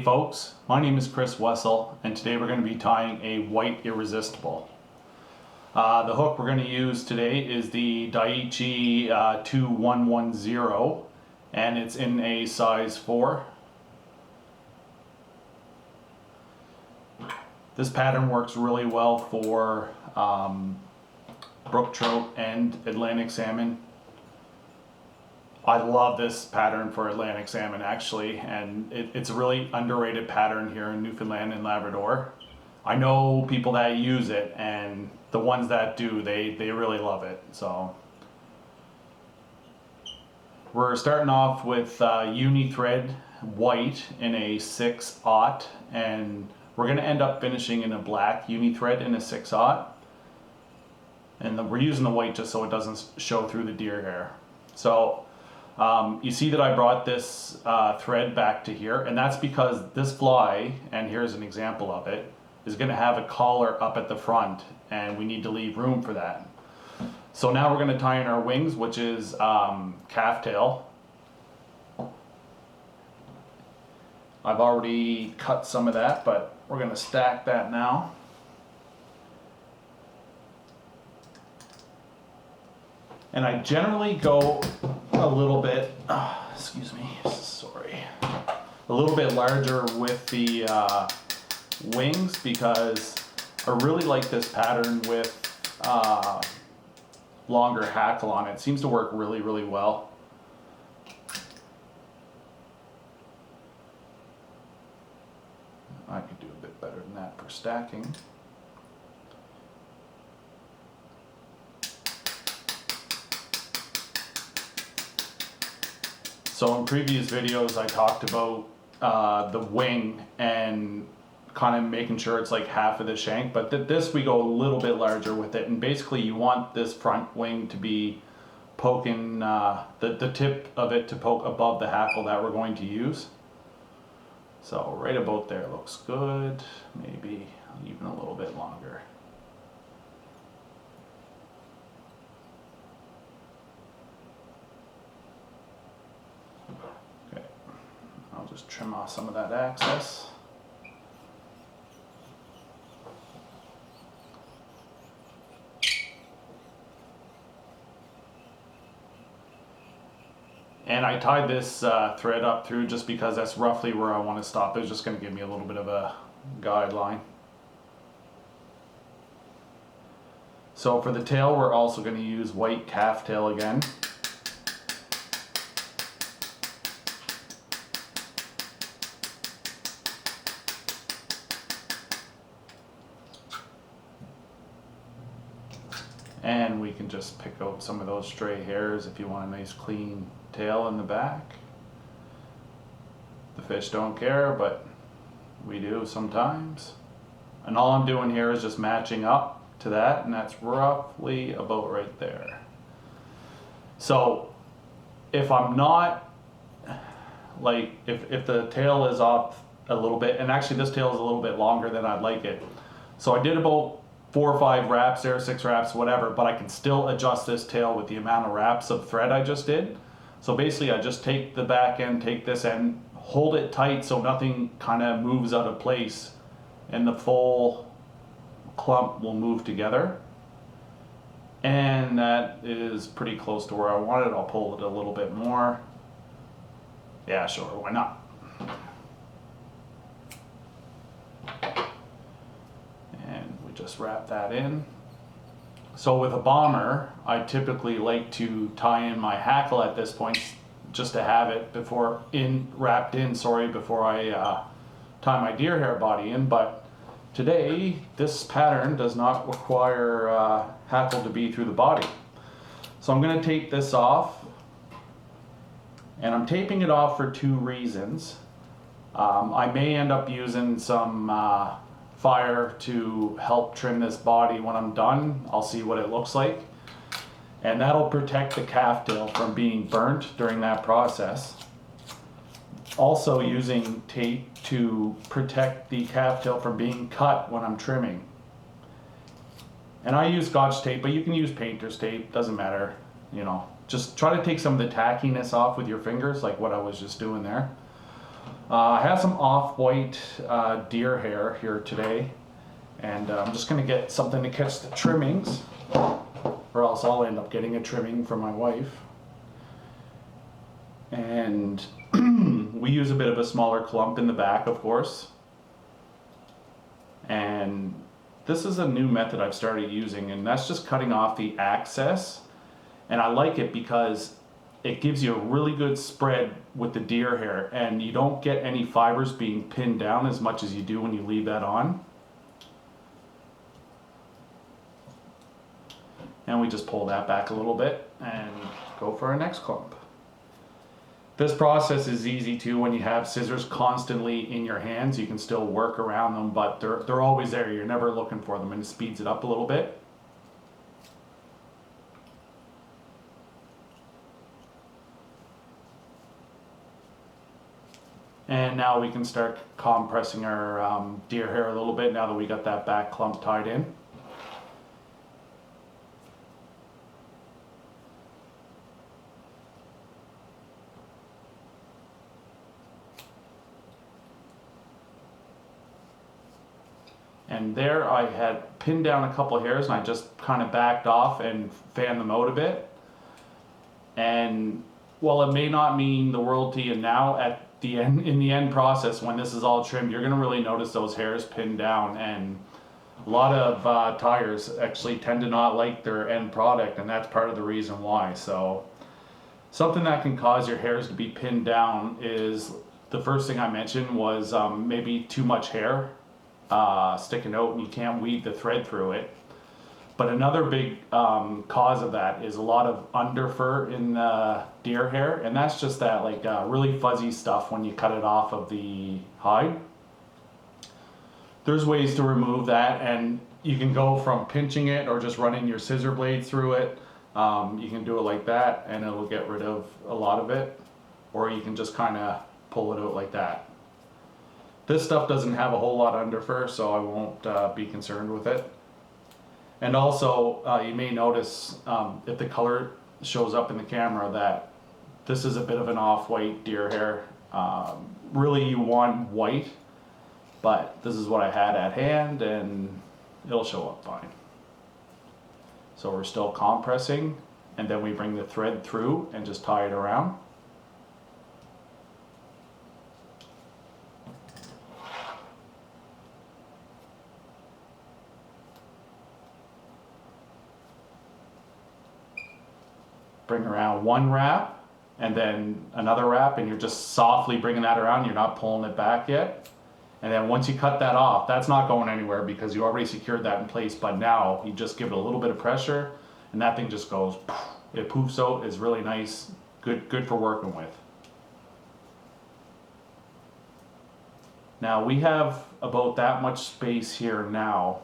Hey folks, my name is Chris Wessel, and today we're going to be tying a white Irresistible. The hook we're going to use today is the Daiichi 2110, and it's in a size 4. This pattern works really well for brook trout and Atlantic salmon. I love this pattern for Atlantic salmon actually, and it's a really underrated pattern here in Newfoundland and Labrador. I know people that use it, and the ones that do, they really love it. So we're starting off with uni thread white in a 6/0, and we're going to end up finishing in a black uni thread in a 6/0. And we're using the white just so it doesn't show through the deer hair. So you see that I brought this thread back to here, and that's because this fly, and here's an example of it, is going to have a collar up at the front, and we need to leave room for that. So now we're going to tie in our wings, which is calf tail. I've already cut some of that, but we're going to stack that now. And I generally go a little bit, excuse me, sorry, a little bit larger with the wings because I really like this pattern with longer hackle on it. It seems to work really, really well. I could do a bit better than that for stacking. So in previous videos I talked about the wing and kind of making sure it's like half of the shank, but this we go a little bit larger with it, and basically you want this front wing to be poking, the tip of it to poke above the hackle that we're going to use. So right about there looks good, maybe even a little bit longer. I'll just trim off some of that excess. And I tied this thread up through just because that's roughly where I want to stop. It's just going to give me a little bit of a guideline. So for the tail, we're also going to use white calf tail again. And we can just pick out some of those stray hairs if you want a nice clean tail in the back. The fish don't care, but we do sometimes. And all I'm doing here is just matching up to that, and that's roughly about right there. So if I'm not, like, if the tail is off a little bit, and actually this tail is a little bit longer than I'd like it. So I did about 4 or 5 wraps there, 6 wraps, whatever, but I can still adjust this tail with the amount of wraps of thread I just did. So basically I just take the back end, take this end, hold it tight so nothing kind of moves out of place, and the full clump will move together. And that is pretty close to where I want it. I'll pull it a little bit more. Yeah, sure, why not? Just wrap that in. So with a bomber, I typically like to tie in my hackle at this point just to have it wrapped in before I tie my deer hair body in. But today this pattern does not require hackle to be through the body. So I'm going to take this off, and I'm taping it off for 2 reasons. I may end up using some fire to help trim this body when I'm done. I'll see what it looks like, and that'll protect the calf tail from being burnt during that process. Also using tape to protect the calf tail from being cut when I'm trimming. And I use Scotch tape, but you can use painter's tape, doesn't matter, you know. Just try to take some of the tackiness off with your fingers, like what I was just doing there. I have some off-white deer hair here today, and I'm just going to get something to catch the trimmings, or else I'll end up getting a trimming from my wife. And we use a bit of a smaller clump in the back, of course. And this is a new method I've started using, and that's just cutting off the excess. And I like it because it gives you a really good spread with the deer hair, and you don't get any fibers being pinned down as much as you do when you leave that on. And we just pull that back a little bit and go for our next clump. This process is easy too when you have scissors constantly in your hands. You can still work around them, but they're always there. You're never looking for them, and it speeds it up a little bit. And now we can start compressing our deer hair a little bit now that we got that back clump tied in. And there I had pinned down a couple hairs, and I just kind of backed off and fanned them out a bit. And while it may not mean the world to you now, at the end, in the end process, when this is all trimmed, you're going to really notice those hairs pinned down. And a lot of tires actually tend to not like their end product, and that's part of the reason why. So something that can cause your hairs to be pinned down is, the first thing I mentioned was maybe too much hair sticking out and you can't weave the thread through it. But another big cause of that is a lot of underfur in the deer hair, and that's just that like really fuzzy stuff when you cut it off of the hide. There's ways to remove that, and you can go from pinching it or just running your scissor blades through it. You can do it like that and it'll get rid of a lot of it, or you can just kind of pull it out like that. This stuff doesn't have a whole lot of underfur, so I won't be concerned with it. And also, you may notice if the color shows up in the camera that this is a bit of an off-white deer hair. Really you want white, but this is what I had at hand and it'll show up fine. So we're still compressing, and then we bring the thread through and just tie it around. Bring around one wrap and then another wrap, and you're just softly bringing that around. You're not pulling it back yet. And then once you cut that off, that's not going anywhere because you already secured that in place. But now you just give it a little bit of pressure and that thing just goes, it poofs out. It's really nice, good for working with. Now we have about that much space here now.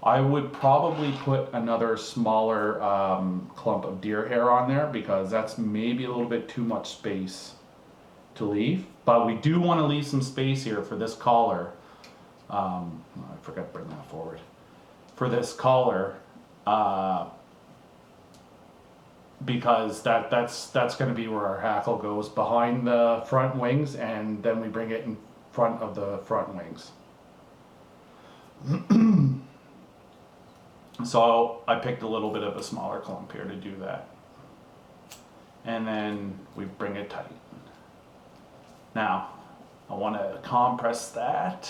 I would probably put another smaller clump of deer hair on there because that's maybe a little bit too much space to leave. But we do want to leave some space here for this collar. I forgot to bring that forward. For this collar, because that's going to be where our hackle goes, behind the front wings, and then we bring it in front of the front wings. So I picked a little bit of a smaller clump here to do that. And then we bring it tight. Now, I want to compress that.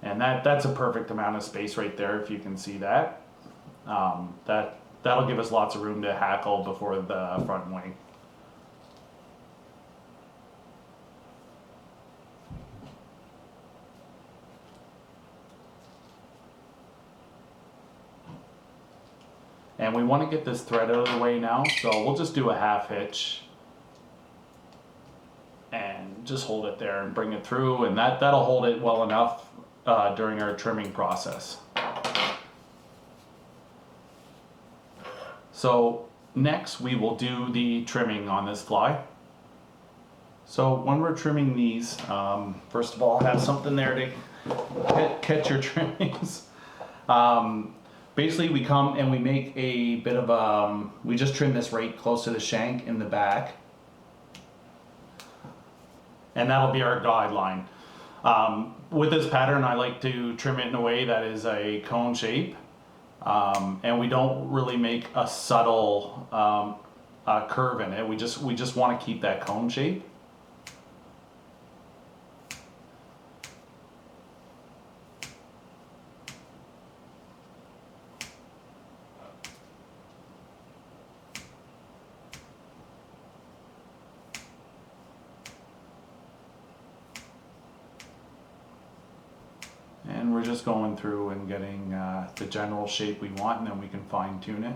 And that's a perfect amount of space right there, if you can see that. That'll give us lots of room to hackle before the front wing. And we want to get this thread out of the way now, so we'll just do a half hitch and just hold it there and bring it through, and that'll hold it well enough during our trimming process. So next we will do the trimming on this fly. So when we're trimming these, first of all, have something there to catch your trimmings. Basically we come and we make a bit of we just trim this right close to the shank in the back. And that'll be our guideline. With this pattern, I like to trim it in a way that is a cone shape. And we don't really make a subtle curve in it. We just want to keep that cone shape. And we're just going through and getting the general shape we want, and then we can fine tune it.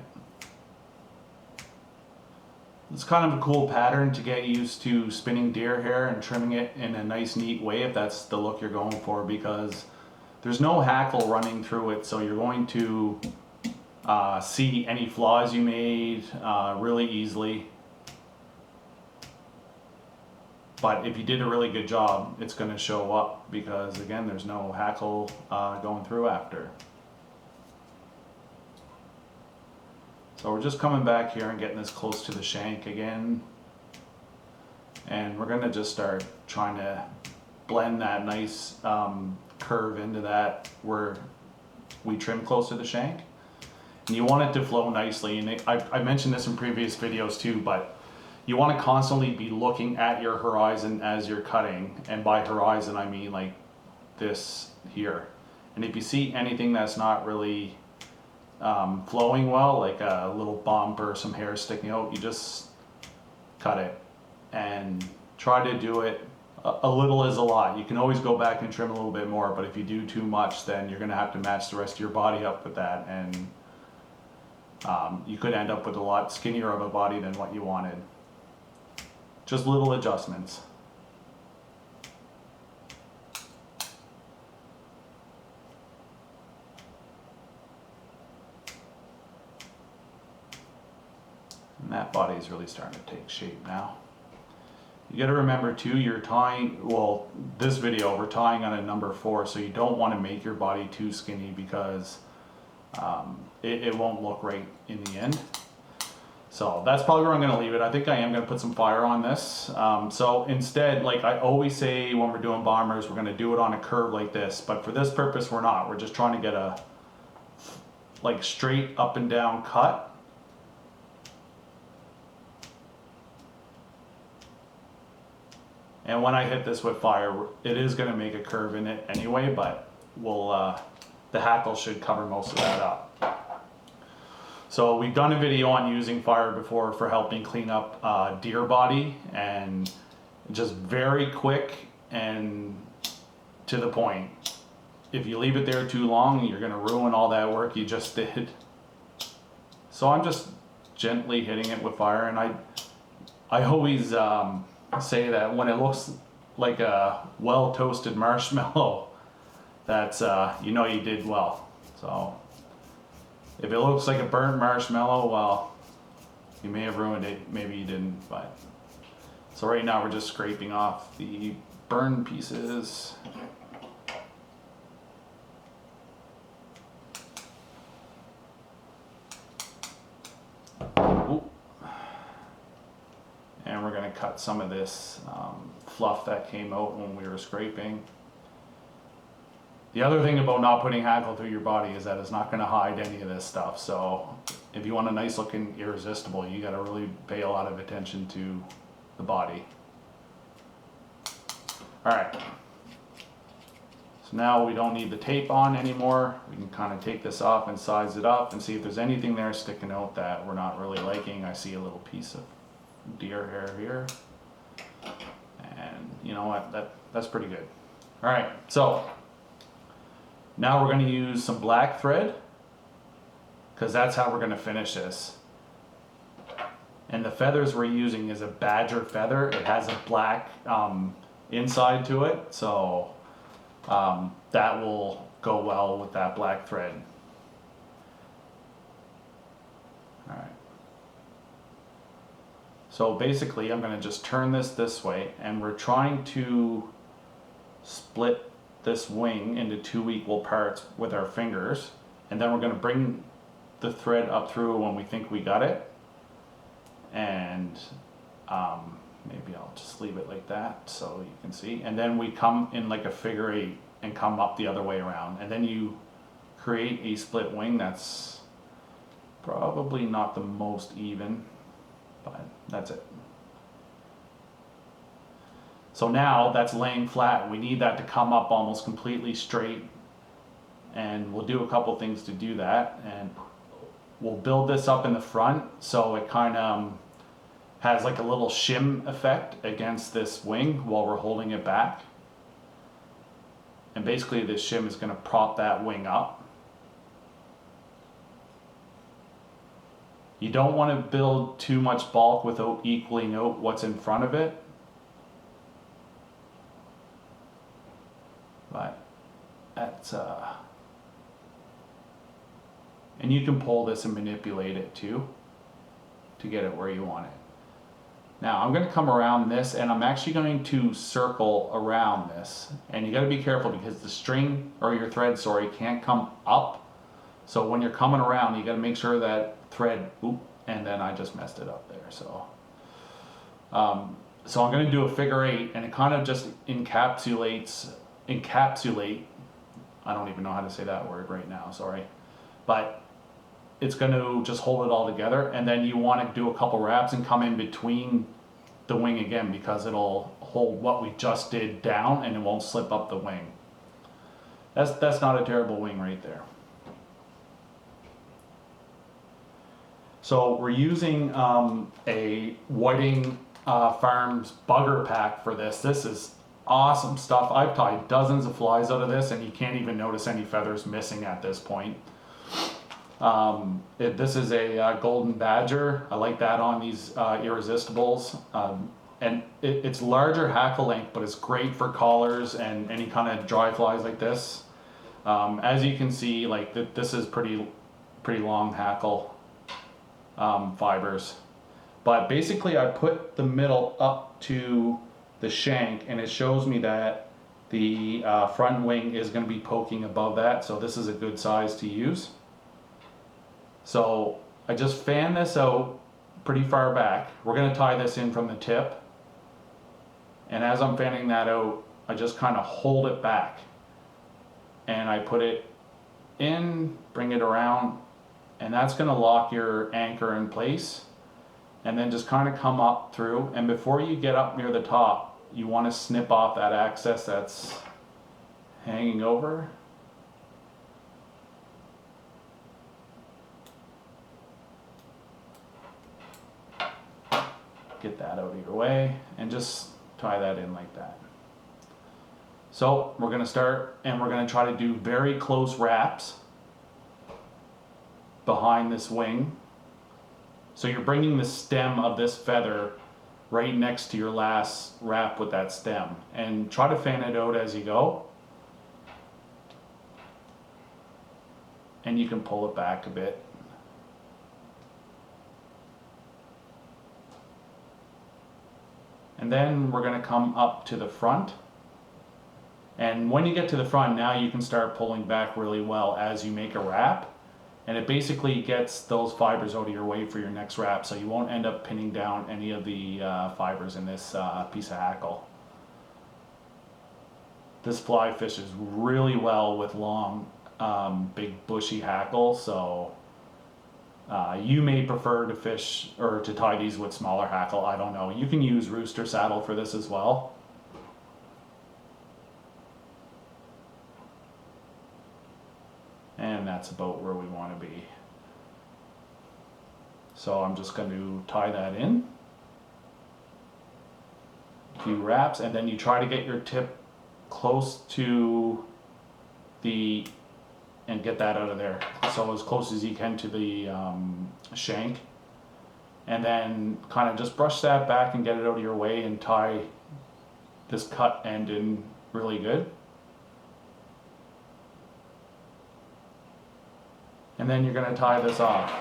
It's kind of a cool pattern to get used to spinning deer hair and trimming it in a nice neat way if that's the look you're going for, because there's no hackle running through it, so you're going to see any flaws you made really easily. But if you did a really good job, it's going to show up because, again, there's no hackle going through after. So we're just coming back here and getting this close to the shank again. And we're going to just start trying to blend that nice curve into that where we trim close to the shank. And you want it to flow nicely. And I mentioned this in previous videos too, but you want to constantly be looking at your horizon as you're cutting. And by horizon, I mean like this here. And if you see anything that's not really flowing well, like a little bump or some hair sticking out, you just cut it and try to do it. A little is a lot. You can always go back and trim a little bit more, but if you do too much, then you're going to have to match the rest of your body up with that, and you could end up with a lot skinnier of a body than what you wanted. Just little adjustments. And that body is really starting to take shape now. You got to remember too, you're tying, well, this video, we're tying on a number 4, so you don't want to make your body too skinny because it won't look right in the end. So that's probably where I'm going to leave it. I think I am going to put some fire on this. So instead, like I always say when we're doing bombers, we're going to do it on a curve like this. But for this purpose, we're not. We're just trying to get a like straight up and down cut. And when I hit this with fire, it is going to make a curve in it anyway, but we'll, the hackle should cover most of that up. So we've done a video on using fire before for helping clean up deer body, and just very quick and to the point. If you leave it there too long, you're going to ruin all that work you just did. So I'm just gently hitting it with fire, and I always say that when it looks like a well toasted marshmallow, that's you know you did well. So if it looks like a burnt marshmallow, well, you may have ruined it, maybe you didn't. But so right now we're just scraping off the burned pieces. Ooh. And we're going to cut some of this fluff that came out when we were scraping. The other thing about not putting hackle through your body is that it's not going to hide any of this stuff. So if you want a nice looking Irresistible, you got to really pay a lot of attention to the body. Alright, so now we don't need the tape on anymore. We can kind of take this off and size it up and see if there's anything there sticking out that we're not really liking. I see a little piece of deer hair here, and you know what, that's pretty good. Alright, so now we're going to use some black thread, because that's how we're going to finish this. And the feathers we're using is a badger feather. It has a black inside to it, so that will go well with that black thread. Alright. So basically I'm going to just turn this way, and we're trying to split this wing into 2 equal parts with our fingers, and then we're going to bring the thread up through when we think we got it, and maybe I'll just leave it like that so you can see. And then we come in like a figure 8 and come up the other way around. And then you create a split wing that's probably not the most even, but that's it. So now that's laying flat. We need that to come up almost completely straight. And we'll do a couple things to do that. And we'll build this up in the front so it kind of has like a little shim effect against this wing while we're holding it back. And basically this shim is going to prop that wing up. You don't want to build too much bulk without equaling out what's in front of it. But that's and you can pull this and manipulate it too to get it where you want it. Now I'm going to come around this and I'm actually going to circle around this, and you got to be careful because the string or your thread, sorry, can't come up. So when you're coming around, you got to make sure that thread, and then I just messed it up there. So I'm going to do a figure 8, and it kind of just encapsulate, I don't even know how to say that word right now, sorry. But it's going to just hold it all together, and then you want to do a couple wraps and come in between the wing again because it'll hold what we just did down and it won't slip up the wing. That's not a terrible wing right there. So we're using a Whiting Farms bugger pack for this. This is awesome stuff. I've tied dozens of flies out of this and you can't even notice any feathers missing at this point. This is a golden badger. I like that on these Irresistibles. And it's larger hackle length, but it's great for collars and any kind of dry flies like this. As you can see, like this is pretty long hackle fibers. But basically I put the middle up to the shank and it shows me that the front wing is going to be poking above that. So this is a good size to use. So I just fan this out pretty far back. We're going to tie this in from the tip. And as I'm fanning that out, I just kind of hold it back. And I put it in, bring it around, and that's going to lock your anchor in place. And then just kind of come up through. And before you get up near the top, you want to snip off that excess that's hanging over. Get that out of your way and just tie that in like that. So we're going to start and we're going to try to do very close wraps behind this wing. So you're bringing the stem of this feather right next to your last wrap with that stem, and try to fan it out as you go. And you can pull it back a bit. And then we're going to come up to the front. And when you get to the front, now you can start pulling back really well as you make a wrap. And it basically gets those fibers out of your way for your next wrap, so you won't end up pinning down any of the fibers in this piece of hackle. This fly fishes really well with long, big bushy hackle, so you may prefer to fish or to tie these with smaller hackle. I don't know. You can use rooster saddle for this as well. And that's about where we want to be. So I'm just going to tie that in. A few wraps, and then you try to get your tip close to the, and get that out of there. So as close as you can to the shank. And then kind of just brush that back and get it out of your way and tie this cut end in really good. And then you're going to tie this off.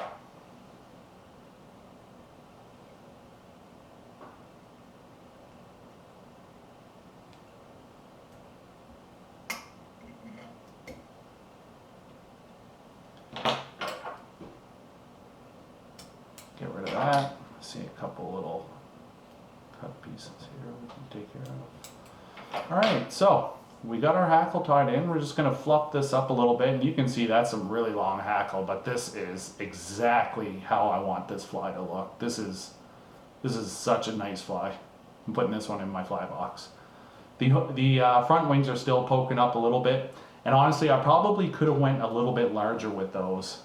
Get rid of that. See a couple little cut pieces here we can take care of. All right, so we got our hackle tied in. We're just gonna fluff this up a little bit, and you can see that's some really long hackle, but this is exactly how I want this fly to look. This is such a nice fly. I'm putting this one in my fly box. The front wings are still poking up a little bit, and honestly, I probably could have went a little bit larger with those.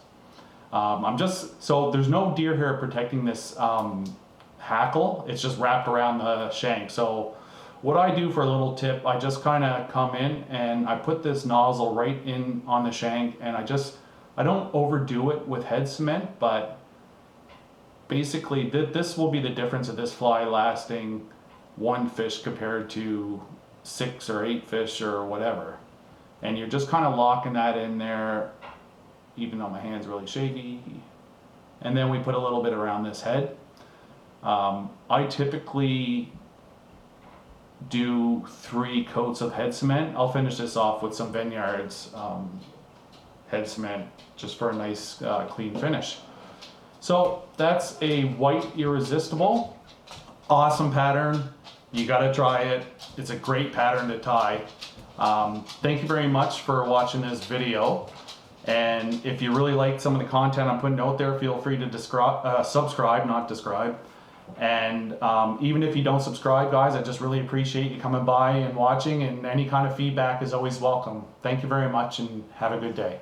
So there's no deer hair protecting this hackle. It's just wrapped around the shank. So what I do for a little tip, I just kind of come in and I put this nozzle right in on the shank, and I don't overdo it with head cement, but basically this will be the difference of this fly lasting one fish compared to 6 or 8 fish or whatever. And you're just kind of locking that in there, even though my hand's really shaky. And then we put a little bit around this head. I typically do 3 coats of head cement. I'll finish this off with some Vineyards head cement just for a nice clean finish. So that's a white Irresistible. Awesome pattern. You gotta try it. It's a great pattern to tie. Thank you very much for watching this video. And if you really like some of the content I'm putting out there, feel free to subscribe, not describe. And even if you don't subscribe, guys, I just really appreciate you coming by and watching, and any kind of feedback is always welcome. Thank you very much, and have a good day.